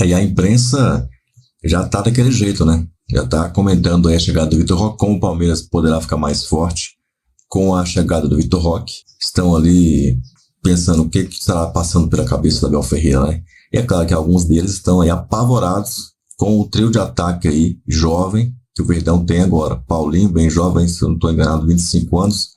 E a imprensa já tá daquele jeito, né? Já tá comentando aí a chegada do Vitor Roque, como o Palmeiras poderá ficar mais forte com a chegada do Vitor Roque. Estão ali pensando o que estará passando pela cabeça do Abel Ferreira, né? E é claro que alguns deles estão aí apavorados com o trio de ataque aí, jovem, que o Verdão tem agora. Paulinho, bem jovem, se eu não estou enganado, 25 anos.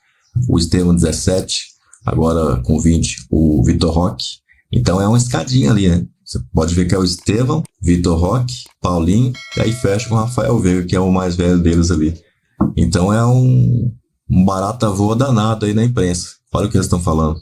O Estevão, 17. Agora com 20, o Vitor Roque. Então é uma escadinha ali, né? Você pode ver que é o Estevão, Vitor Roque, Paulinho, e aí fecha com o Rafael Veiga, que é o mais velho deles ali. Então é um barata voa danado aí na imprensa. Olha o que eles estão falando.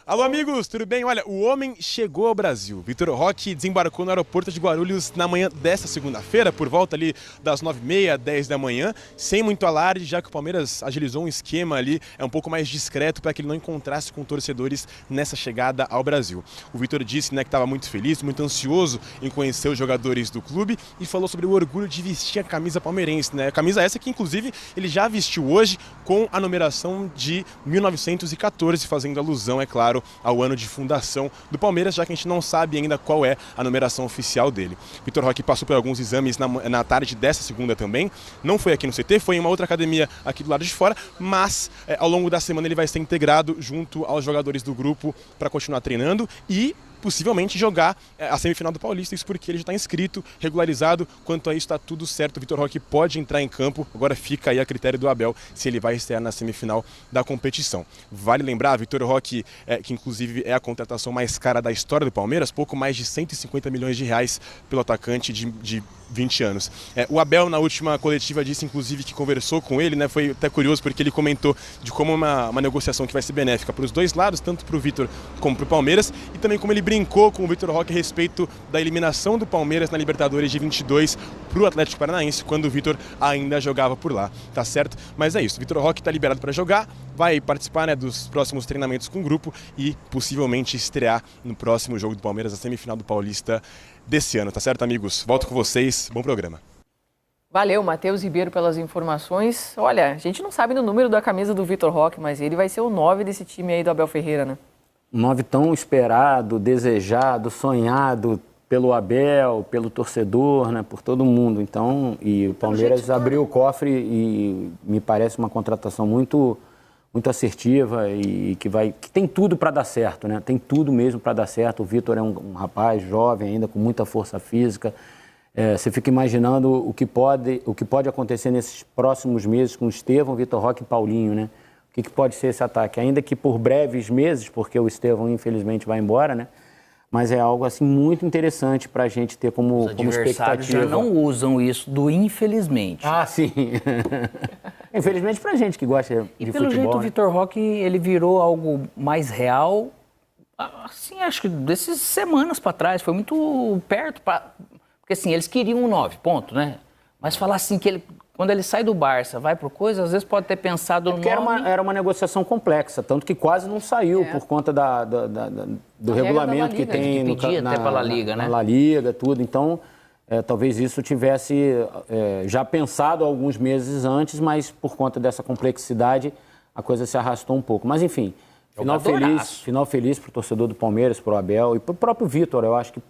Alô, amigos, tudo bem? Olha, o homem chegou ao Brasil. Vitor Roque desembarcou no aeroporto de Guarulhos na manhã desta segunda-feira, por volta ali das 9h30, 10 da manhã, sem muito alarde, já que o Palmeiras agilizou um esquema ali, um pouco mais discreto, para que ele não encontrasse com torcedores nessa chegada ao Brasil. O Vitor disse, né, que estava muito feliz, muito ansioso em conhecer os jogadores do clube e falou sobre o orgulho de vestir a camisa palmeirense, né? A camisa essa que, inclusive, ele já vestiu hoje com a numeração de 1914, fazendo alusão, é claro, ao ano de fundação do Palmeiras, já que a gente não sabe ainda qual é a numeração oficial dele. Vitor Roque passou por alguns exames na tarde dessa segunda também, não foi aqui no CT, foi em uma outra academia aqui do lado de fora, mas ao longo da semana ele vai ser integrado junto aos jogadores do grupo para continuar treinando e possivelmente jogar a semifinal do Paulista, isso porque ele já está inscrito, regularizado, quanto a isso está tudo certo, o Vitor Roque pode entrar em campo, agora fica aí a critério do Abel se ele vai estrear na semifinal da competição. Vale lembrar, Vitor Roque, que inclusive é a contratação mais cara da história do Palmeiras, pouco mais de 150 milhões de reais pelo atacante de 20 anos. O Abel, na última coletiva, disse inclusive que conversou com ele, né? Foi até curioso porque ele comentou de como uma negociação que vai ser benéfica para os dois lados, tanto para o Vitor como para o Palmeiras, e também como ele brincou com o Vitor Roque a respeito da eliminação do Palmeiras na Libertadores de 22 para o Atlético Paranaense, quando o Vitor ainda jogava por lá, tá certo? Mas é isso, o Vitor Roque está liberado para jogar, vai participar, né, dos próximos treinamentos com o grupo e possivelmente estrear no próximo jogo do Palmeiras, a semifinal do Paulista desse ano, tá certo, amigos? Volto com vocês, bom programa. Valeu, Matheus Ribeiro, pelas informações. Olha, a gente não sabe do número da camisa do Vitor Roque, mas ele vai ser o 9 desse time aí do Abel Ferreira, né? Um 9 tão esperado, desejado, sonhado pelo Abel, pelo torcedor, né, por todo mundo. Então, e o Palmeiras abriu o cofre e me parece uma contratação muito assertiva e que tem tudo para dar certo, né? Tem tudo mesmo para dar certo. O Vitor é um rapaz jovem ainda, com muita força física. Você fica imaginando o que pode acontecer nesses próximos meses com o Estevão, Vitor Roque e Paulinho, né? O que pode ser esse ataque? Ainda que por breves meses, porque o Estevão infelizmente vai embora, né? Mas é algo assim muito interessante para a gente ter como expectativa. Já não usam isso do infelizmente. Ah, sim. Infelizmente para a gente que gosta de futebol. E pelo jeito o Vitor Roque, ele virou algo mais real, assim, acho que dessas semanas para trás, foi muito perto, porque assim, eles queriam um 9, ponto, né? Mas falar assim que ele, quando ele sai do Barça, vai por coisa, às vezes pode ter pensado no nome. Era uma negociação complexa, tanto que quase não saiu por conta do regulamento que tem até para a La Liga, né? Na La Liga, tudo. Então, talvez isso tivesse já pensado alguns meses antes, mas por conta dessa complexidade, a coisa se arrastou um pouco. Mas, enfim, final feliz para o torcedor do Palmeiras, para o Abel e para o próprio Vitor. Eu acho que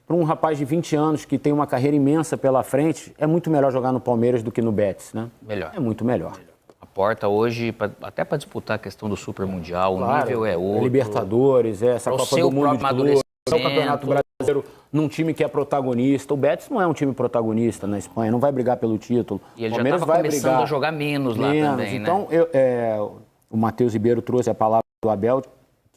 para um rapaz de 20 anos que tem uma carreira imensa pela frente, é muito melhor jogar no Palmeiras do que no Betis, né? Melhor. É muito melhor. A porta hoje, até para disputar a questão do Super Mundial, claro, o nível é outro. Libertadores, essa Copa do Mundo de Clubes, o Campeonato Brasileiro, num time que é protagonista. O Betis não é um time protagonista na Espanha, não vai brigar pelo título. E ele já estava começando a jogar menos lá também, então, né? O Matheus Ribeiro trouxe a palavra do Abel,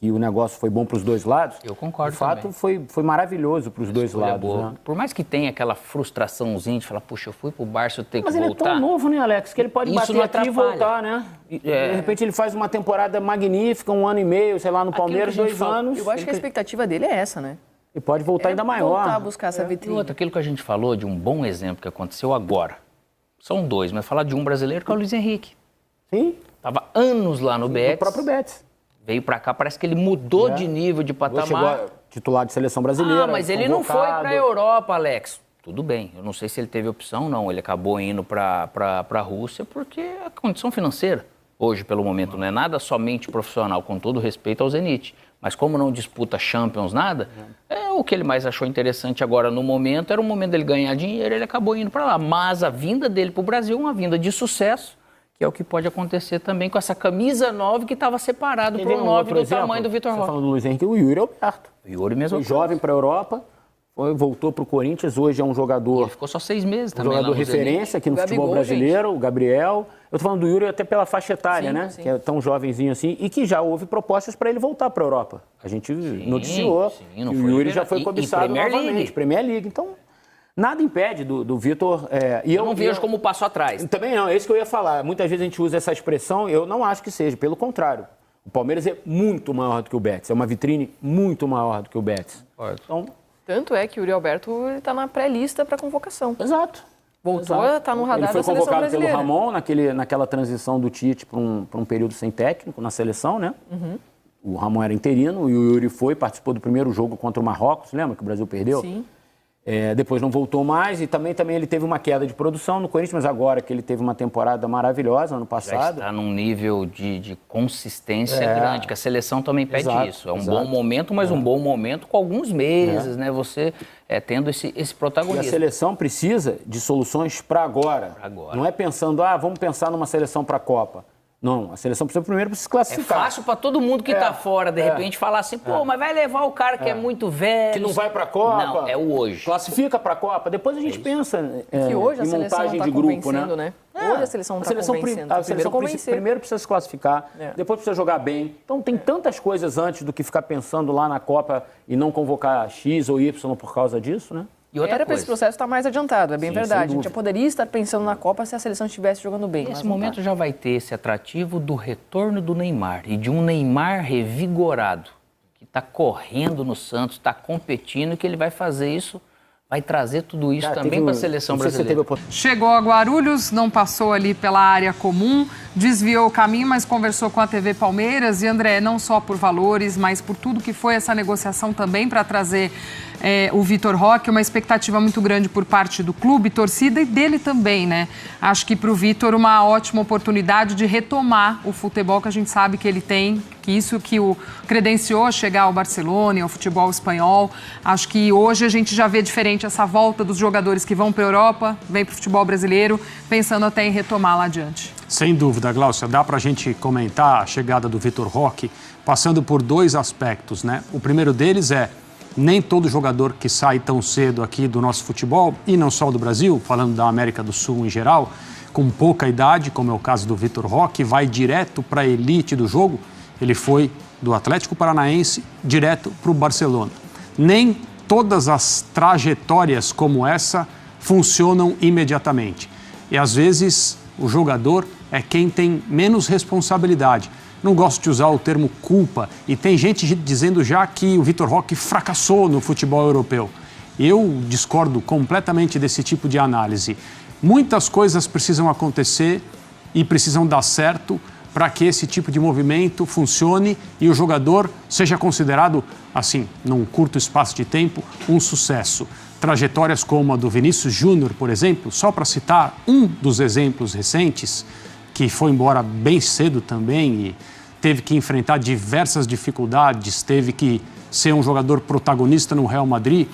que o negócio foi bom para os dois lados. Eu concordo. De fato, foi maravilhoso para os dois lados. Né? Por mais que tenha aquela frustraçãozinha de falar, puxa, eu fui pro Barça, eu tenho que voltar. Mas ele é tão novo, né, Alex? Que ele pode bater aqui e voltar, né? De repente ele faz uma temporada magnífica, 1 ano e meio, sei lá, no Palmeiras, 2 anos. Eu acho que a expectativa dele é essa, né? E pode voltar ainda maior. Voltar a buscar essa vitrine. E outro, aquilo que a gente falou de um bom exemplo que aconteceu agora. São 2, mas falar de um brasileiro que é o Luiz Henrique. Sim. Tava anos lá no Betis. O próprio Betis. Veio pra cá, parece que ele mudou de nível, de patamar. Chegou titular de seleção brasileira. Mas ele não foi pra Europa, Alex. Tudo bem, eu não sei se ele teve opção, não. Ele acabou indo pra Rússia porque é condição financeira. hoje, pelo momento, não é nada somente profissional, com todo respeito ao Zenit. Mas como não disputa Champions, nada, o que ele mais achou interessante agora no momento era o momento dele ganhar dinheiro, ele acabou indo para lá. Mas a vinda dele para o Brasil é uma vinda de sucesso, que é o que pode acontecer também com essa camisa 9 que estava separado por um 9 do tamanho do Vitor Roque. Você falando do Luiz Henrique, o Yuri Alberto. O Yuri mesmo. Foi jovem para a Europa, voltou para o Corinthians, hoje é um jogador... Ele ficou só 6 meses também. Um jogador referência aqui no futebol brasileiro, o Gabriel. Eu estou falando do Yuri até pela faixa etária, né? Sim. Que é tão jovenzinho assim, e que já houve propostas para ele voltar para a Europa. A gente noticiou que o Yuri já foi cobiçado novamente, Premier League. Então, nada impede do Vitor... eu não vejo como passo atrás. Também não, é isso que eu ia falar. Muitas vezes a gente usa essa expressão, eu não acho que seja, pelo contrário. O Palmeiras é muito maior do que o Betis, é uma vitrine muito maior do que o Betis. Então, tanto é que o Yuri Alberto está na pré-lista para convocação. Exato. Voltou a estar no radar da seleção brasileira. Ele foi convocado pelo Ramon naquela transição do Tite para um período sem técnico na seleção, né? O Ramon era interino e o Yuri participou do primeiro jogo contra o Marrocos, lembra que o Brasil perdeu? Sim. Depois não voltou mais e também ele teve uma queda de produção no Corinthians, mas agora que ele teve uma temporada maravilhosa ano passado. Já está num nível de consistência grande, que a seleção também pede isso. É um bom momento, mas um bom momento com alguns meses, né? Você tendo esse protagonismo. E a seleção precisa de soluções para agora. Não é pensando, vamos pensar numa seleção para a Copa. Não, a seleção precisa primeiro se classificar. É fácil para todo mundo que está fora, de repente, falar assim, mas vai levar o cara que é muito velho. Que não vai para a Copa. Não, é o hoje. Classifica para a Copa, depois a gente pensa que hoje a em montagem de grupo, né? Hoje a seleção está convencendo. A seleção primeiro precisa se classificar, depois precisa jogar bem. Então tem tantas coisas antes do que ficar pensando lá na Copa e não convocar X ou Y por causa disso, né? Era para esse processo estar mais adiantado, é bem verdade. A gente já poderia estar pensando na Copa se a seleção estivesse jogando bem. Nesse momento já vai ter esse atrativo do retorno do Neymar e de um Neymar revigorado, que está correndo no Santos, está competindo, que ele vai fazer isso, vai trazer tudo isso também para a seleção brasileira. Chegou a Guarulhos, não passou ali pela área comum, desviou o caminho, mas conversou com a TV Palmeiras. E, André, não só por valores, mas por tudo que foi essa negociação também para trazer o Vitor Roque, uma expectativa muito grande por parte do clube, torcida e dele também, né? Acho que para o Vitor uma ótima oportunidade de retomar o futebol que a gente sabe que ele tem, que isso que o credenciou chegar ao Barcelona e ao futebol espanhol. Acho que hoje a gente já vê diferente essa volta dos jogadores que vão para a Europa, vem para o futebol brasileiro, pensando até em retomar lá adiante. Sem dúvida, Glaucia, dá para a gente comentar a chegada do Vitor Roque passando por 2 aspectos, né? O primeiro deles nem todo jogador que sai tão cedo aqui do nosso futebol, e não só do Brasil, falando da América do Sul em geral, com pouca idade, como é o caso do Vitor Roque, vai direto para a elite do jogo. Ele foi do Atlético Paranaense direto para o Barcelona. Nem todas as trajetórias como essa funcionam imediatamente. E às vezes o jogador é quem tem menos responsabilidade. Não gosto de usar o termo culpa, e tem gente dizendo já que o Vitor Roque fracassou no futebol europeu. Eu discordo completamente desse tipo de análise. Muitas coisas precisam acontecer e precisam dar certo para que esse tipo de movimento funcione e o jogador seja considerado, assim, num curto espaço de tempo, um sucesso. Trajetórias como a do Vinícius Júnior, por exemplo, só para citar um dos exemplos recentes, que foi embora bem cedo também e teve que enfrentar diversas dificuldades, teve que ser um jogador protagonista no Real Madrid,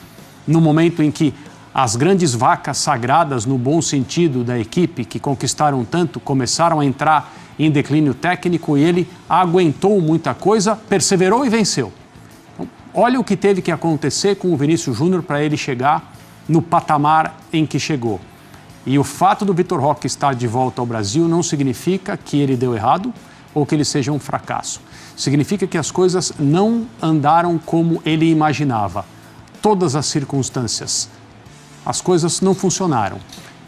no momento em que as grandes vacas sagradas, no bom sentido da equipe, que conquistaram tanto, começaram a entrar em declínio técnico e ele aguentou muita coisa, perseverou e venceu. Então, olha o que teve que acontecer com o Vinícius Júnior para ele chegar no patamar em que chegou. E o fato do Vitor Roque estar de volta ao Brasil não significa que ele deu errado ou que ele seja um fracasso. Significa que as coisas não andaram como ele imaginava. Todas as circunstâncias. As coisas não funcionaram.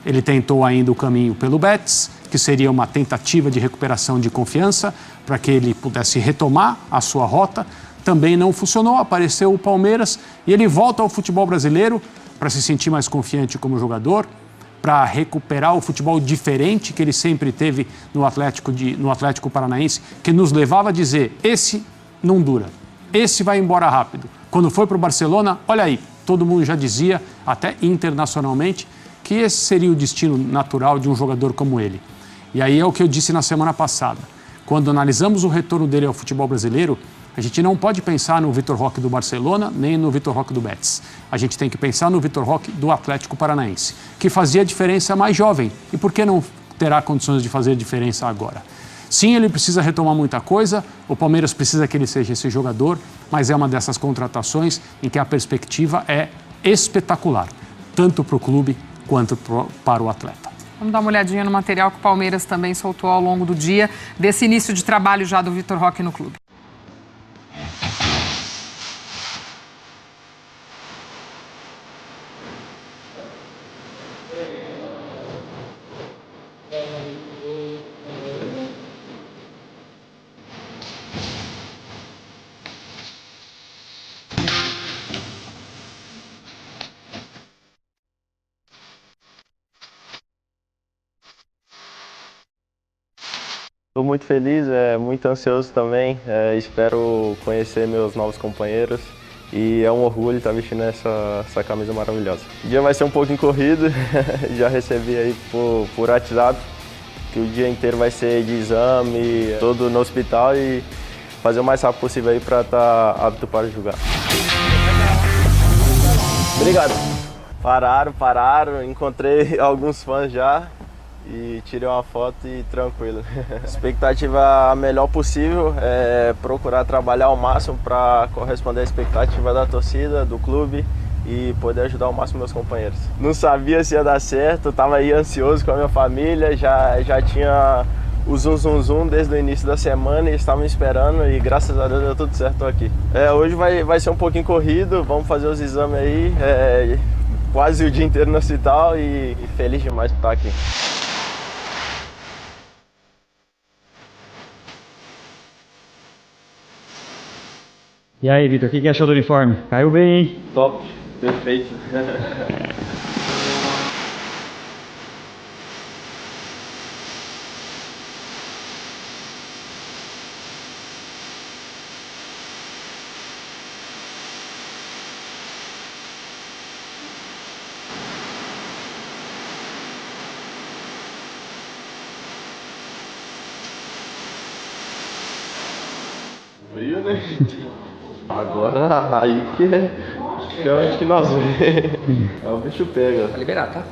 Ele tentou ainda o caminho pelo Betis, que seria uma tentativa de recuperação de confiança para que ele pudesse retomar a sua rota. Também não funcionou, apareceu o Palmeiras e ele volta ao futebol brasileiro para se sentir mais confiante como jogador, para recuperar o futebol diferente que ele sempre teve no Atlético Paranaense, que nos levava a dizer, esse não dura, esse vai embora rápido. Quando foi para o Barcelona, olha aí, todo mundo já dizia, até internacionalmente, que esse seria o destino natural de um jogador como ele. E aí é o que eu disse na semana passada. quando analisamos o retorno dele ao futebol brasileiro, a gente não pode pensar no Vitor Roque do Barcelona, nem no Vitor Roque do Betis. A gente tem que pensar no Vitor Roque do Atlético Paranaense, que fazia diferença mais jovem. E por que não terá condições de fazer diferença agora? Sim, ele precisa retomar muita coisa, o Palmeiras precisa que ele seja esse jogador, mas é uma dessas contratações em que a perspectiva é espetacular, tanto para o clube quanto para o atleta. Vamos dar uma olhadinha no material que o Palmeiras também soltou ao longo do dia, desse início de trabalho já do Vitor Roque no clube. Estou muito feliz, muito ansioso também, espero conhecer meus novos companheiros e é um orgulho estar vestindo essa camisa maravilhosa. O dia vai ser um pouquinho corrido, já recebi aí por WhatsApp que o dia inteiro vai ser de exame, todo no hospital e fazer o mais rápido possível aí para estar apto para jogar. Obrigado. Pararam, encontrei alguns fãs já. E tirei uma foto e tranquilo. Expectativa a melhor possível, procurar trabalhar ao máximo para corresponder à expectativa da torcida, do clube e poder ajudar ao máximo meus companheiros. Não sabia se ia dar certo, estava aí ansioso com a minha família, já tinha o zum desde o início da semana e estavam esperando e graças a Deus deu tudo certo, estou aqui. Hoje vai ser um pouquinho corrido, vamos fazer os exames aí, quase o dia inteiro no hospital e feliz demais por estar aqui. E aí, Vitor, o que achou do uniforme? Caiu bem, hein? Top, perfeito. Frio, né? Agora, aí que eu acho que nós vemos. Aí o bicho pega. Tá liberado, tá?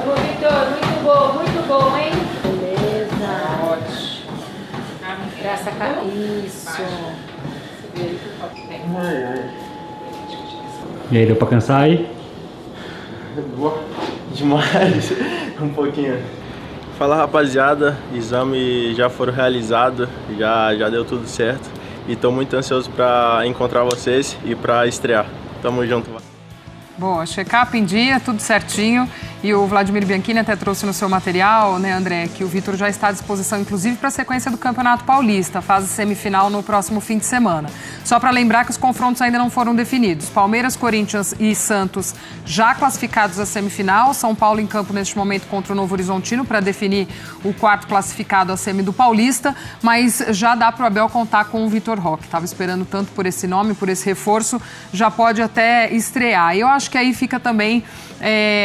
Ô, Vitor, muito bom, hein? Beleza. Ótimo. Graça cá. Isso. E aí, deu pra cansar aí? Demais. Um pouquinho. Fala, rapaziada, exame já foram realizados, já deu tudo certo e estou muito ansioso para encontrar vocês e para estrear. Tamo junto. Boa, check-up em dia, tudo certinho. E o Vladimir Bianchini até trouxe no seu material, né, André, que o Vitor já está à disposição, inclusive, para a sequência do Campeonato Paulista, fase semifinal no próximo fim de semana. Só para lembrar que os confrontos ainda não foram definidos. Palmeiras, Corinthians e Santos já classificados à semifinal. São Paulo em campo neste momento contra o Novo Horizontino para definir o quarto classificado à semi do Paulista. Mas já dá para o Abel contar com o Vitor Roque. Estava esperando tanto por esse nome, por esse reforço, já pode até estrear. E eu acho que aí fica também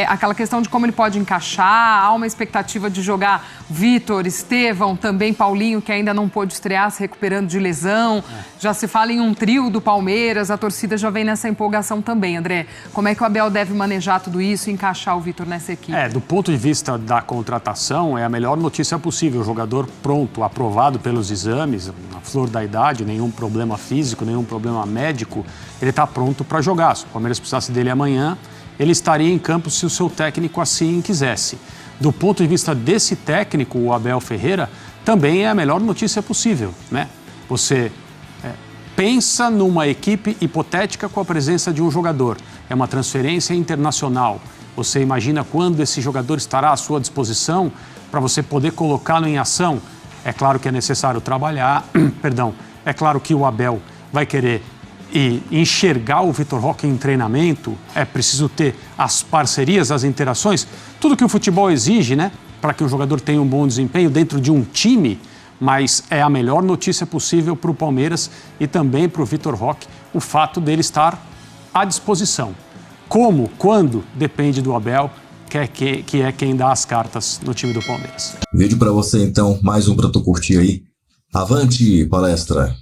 aquela questão de como ele pode encaixar. Há uma expectativa de jogar Vitor, Estevão, também Paulinho, que ainda não pôde estrear, se recuperando de lesão. Já se fala em um trio do Palmeiras, a torcida já vem nessa empolgação também. André, como é que o Abel deve manejar tudo isso e encaixar o Vitor nessa equipe? Do ponto de vista da contratação, é a melhor notícia possível. O jogador pronto, aprovado pelos exames, na flor da idade, nenhum problema físico, nenhum problema médico, ele está pronto para jogar. Se o Palmeiras precisasse dele amanhã, ele estaria em campo se o seu técnico assim quisesse. Do ponto de vista desse técnico, o Abel Ferreira, também é a melhor notícia possível, né? Você pensa numa equipe hipotética com a presença de um jogador. É uma transferência internacional. Você imagina quando esse jogador estará à sua disposição para você poder colocá-lo em ação. É claro que é necessário trabalhar, é claro que o Abel vai querer enxergar o Vitor Roque em treinamento, é preciso ter as parcerias, as interações, tudo que o futebol exige, né, para que o jogador tenha um bom desempenho dentro de um time, mas é a melhor notícia possível para o Palmeiras e também para o Vitor Roque, o fato dele estar à disposição. Como, quando, depende do Abel que é quem dá as cartas no time do Palmeiras. Vídeo pra você então, mais um pra tu curtir aí. Avante, palestra!